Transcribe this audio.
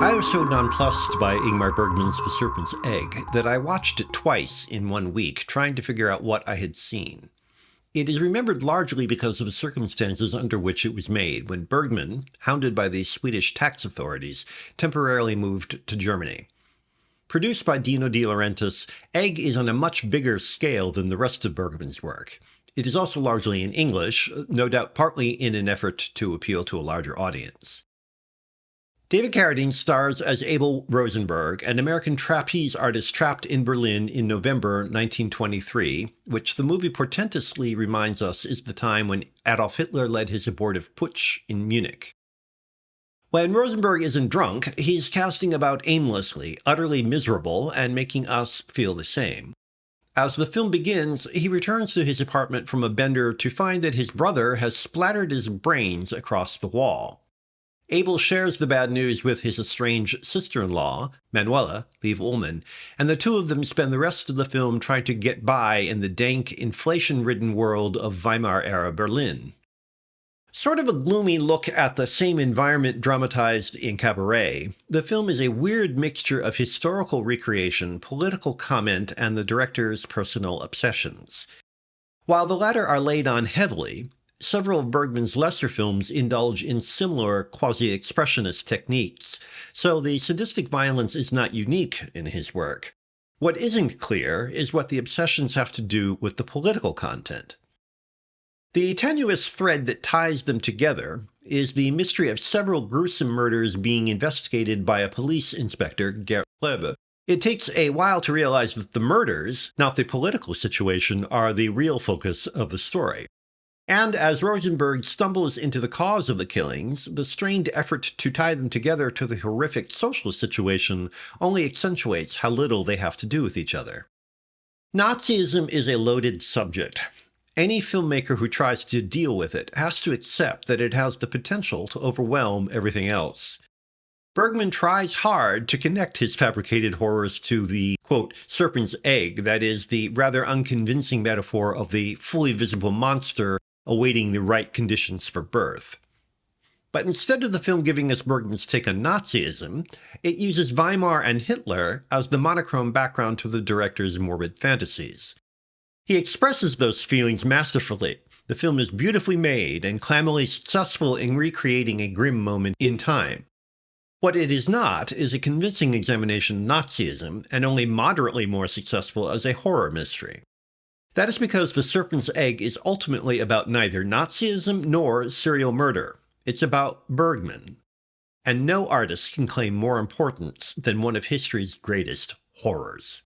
I was so nonplussed by Ingmar Bergman's The Serpent's Egg that I watched it twice in 1 week, trying to figure out what I had seen. It is remembered largely because of the circumstances under which it was made, when Bergman, hounded by the Swedish tax authorities, temporarily moved to Germany. Produced by Dino De Laurentiis, Egg is on a much bigger scale than the rest of Bergman's work. It is also largely in English, no doubt partly in an effort to appeal to a larger audience. David Carradine stars as Abel Rosenberg, an American trapeze artist trapped in Berlin in November 1923, which the movie portentously reminds us is the time when Adolf Hitler led his abortive putsch in Munich. When Rosenberg isn't drunk, he's casting about aimlessly, utterly miserable, and making us feel the same. As the film begins, he returns to his apartment from a bender to find that his brother has splattered his brains across the wall. Abel shares the bad news with his estranged sister-in-law, Manuela, Liv Ullmann, and the two of them spend the rest of the film trying to get by in the dank, inflation-ridden world of Weimar-era Berlin. Sort of a gloomy look at the same environment dramatized in Cabaret, the film is a weird mixture of historical recreation, political comment, and the director's personal obsessions. While the latter are laid on heavily, several of Bergman's lesser films indulge in similar quasi-expressionist techniques, so the sadistic violence is not unique in his work. What isn't clear is what the obsessions have to do with the political content. The tenuous thread that ties them together is the mystery of several gruesome murders being investigated by a police inspector, Gert Loebe. It takes a while to realize that the murders, not the political situation, are the real focus of the story. And as Rosenberg stumbles into the cause of the killings, the strained effort to tie them together to the horrific social situation only accentuates how little they have to do with each other. Nazism is a loaded subject. Any filmmaker who tries to deal with it has to accept that it has the potential to overwhelm everything else. Bergman tries hard to connect his fabricated horrors to the, quote, serpent's egg, that is, the rather unconvincing metaphor of the fully visible monster awaiting the right conditions for birth. But instead of the film giving us Bergman's take on Nazism, it uses Weimar and Hitler as the monochrome background to the director's morbid fantasies. He expresses those feelings masterfully. The film is beautifully made and clammily successful in recreating a grim moment in time. What it is not is a convincing examination of Nazism, and only moderately more successful as a horror mystery. That is because The Serpent's Egg is ultimately about neither Nazism nor serial murder. It's about Bergman. And no artist can claim more importance than one of history's greatest horrors.